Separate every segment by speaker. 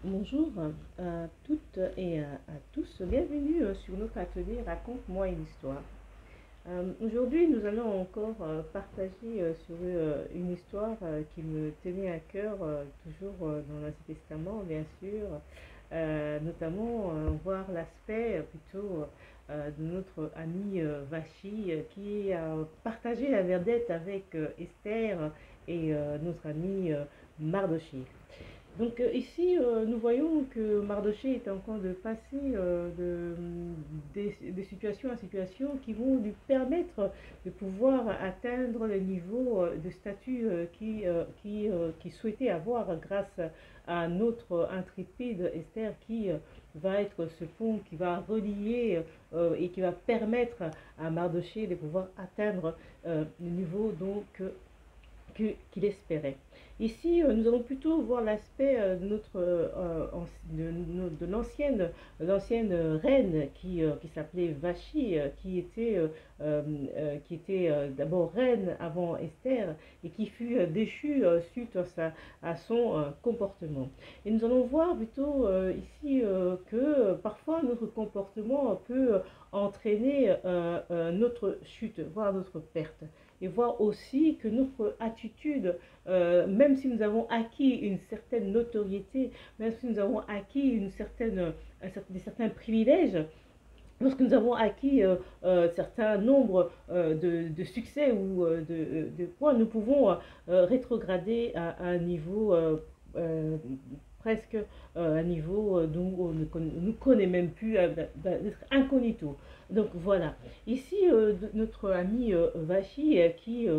Speaker 1: Bonjour à toutes et à tous, bienvenue sur notre atelier Raconte-moi une histoire. Aujourd'hui, nous allons encore partager sur une histoire qui me tenait à cœur, toujours dans l'Ancien Testament, bien sûr, notamment voir l'aspect plutôt de notre ami Vachi qui a partagé la vedette avec Esther et notre ami Mardochée. Donc ici, nous voyons que Mardoché est en train de passer de situation à situation qui vont lui permettre de pouvoir atteindre le niveau de statut qui souhaitait avoir grâce à notre intrépide Esther qui va être ce pont qui va relier et qui va permettre à Mardoché de pouvoir atteindre le niveau qu'il espérait. Ici, nous allons plutôt voir l'aspect de l'ancienne reine qui s'appelait Vachi, qui était d'abord reine avant Esther et qui fut déchue suite à son comportement. Et nous allons voir plutôt ici que parfois notre comportement peut entraîner notre chute, voire notre perte. Et voir aussi que notre attitude, même si nous avons acquis une certaine notoriété, même si nous avons acquis certains privilèges, lorsque nous avons acquis certain nombre de succès ou de points, nous pouvons rétrograder à un niveau presque un niveau d'où on ne connaît même plus, d'être incognito. Donc voilà, ici notre ami Vachi qui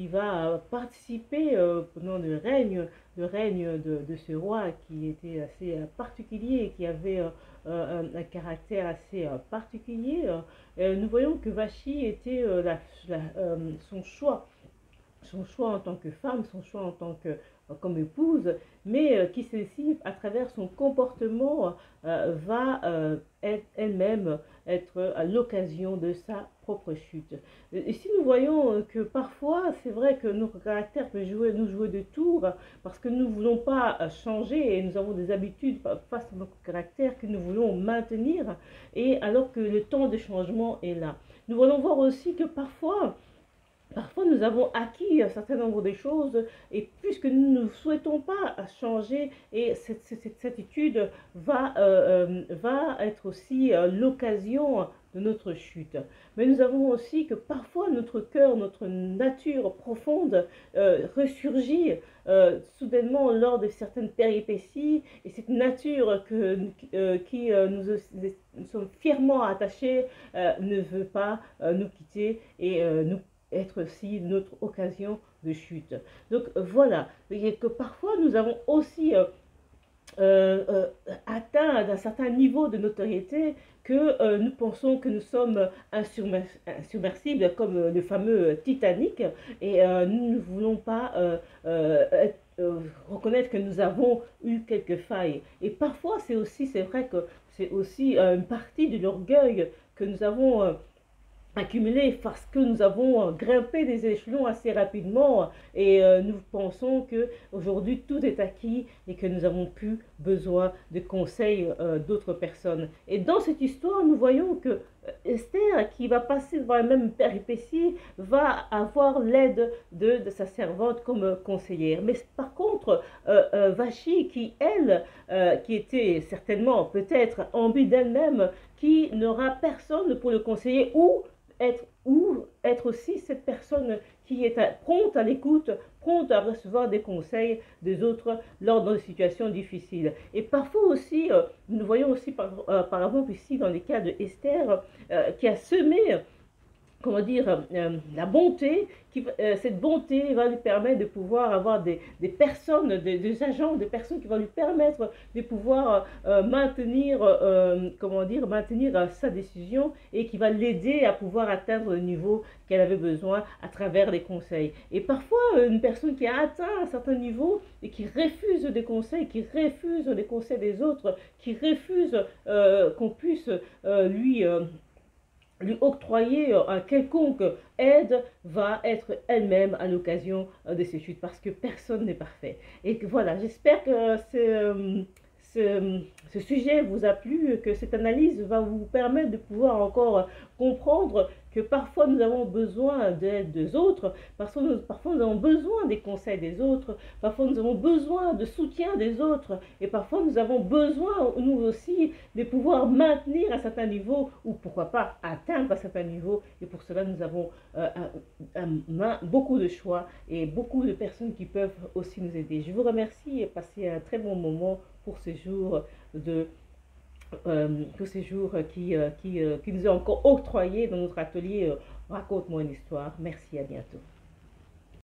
Speaker 1: va participer pendant le règne de ce roi qui était assez particulier et qui avait un caractère assez particulier. Nous voyons que Vachi était son choix en tant que femme, son choix en tant que comme épouse, mais qui celle-ci, à travers son comportement, va elle-même être à l'occasion de sa propre chute. Ici, nous voyons que parfois, c'est vrai que notre caractère peut nous jouer de tours parce que nous ne voulons pas changer et nous avons des habitudes face à notre caractère que nous voulons maintenir, et alors que le temps de changement est là. Nous voulons voir aussi que Parfois, nous avons acquis un certain nombre de choses et puisque nous ne souhaitons pas changer, et cette attitude va être aussi l'occasion de notre chute. Mais nous avons aussi que parfois notre cœur, notre nature profonde ressurgit soudainement lors de certaines péripéties, et cette nature qui nous sommes fièrement attachés ne veut pas nous quitter et nous être aussi notre occasion de chute. Donc voilà, et que parfois nous avons aussi atteint d'un certain niveau de notoriété que nous pensons que nous sommes insubmersibles comme le fameux Titanic, et nous ne voulons pas reconnaître que nous avons eu quelques failles. Et parfois c'est vrai que c'est aussi une partie de l'orgueil que nous avons accumulé parce que nous avons grimpé des échelons assez rapidement, et nous pensons que aujourd'hui tout est acquis et que nous n'avons plus besoin de conseils d'autres personnes. Et dans cette histoire, nous voyons que Esther, qui va passer devant la même péripétie, va avoir l'aide de sa servante comme conseillère. Mais par contre, Vachi, qui elle, qui était certainement peut-être en but d'elle-même, qui n'aura personne pour le conseiller, ou être aussi cette personne qui est prompte à l'écoute, prompte à recevoir des conseils des autres lors de situations difficiles. Et parfois aussi, nous voyons aussi par exemple ici dans les cas de Esther, qui a semé, comment dire, la bonté, cette bonté va lui permettre de pouvoir avoir des personnes, des agents, des personnes qui vont lui permettre de pouvoir maintenir sa décision, et qui va l'aider à pouvoir atteindre le niveau qu'elle avait besoin à travers les conseils. Et parfois, une personne qui a atteint un certain niveau et qui refuse des conseils, qui refuse les conseils des autres, qui refuse qu'on puisse lui octroyer un quelconque aide, va être elle-même à l'occasion de ces chutes, parce que personne n'est parfait. Et que voilà, j'espère que ce sujet vous a plu, que cette analyse va vous permettre de pouvoir encore comprendre que parfois nous avons besoin de l'aide des autres, parfois nous avons besoin des conseils des autres, parfois nous avons besoin de soutien des autres, et parfois nous avons besoin, nous aussi, de pouvoir maintenir un certain niveau, ou pourquoi pas atteindre un certain niveau, et pour cela nous avons beaucoup de choix et beaucoup de personnes qui peuvent aussi nous aider. Je vous remercie et passez un très bon moment pour ces jours qui nous est encore octroyé dans notre atelier Raconte-moi une histoire. Merci, à bientôt.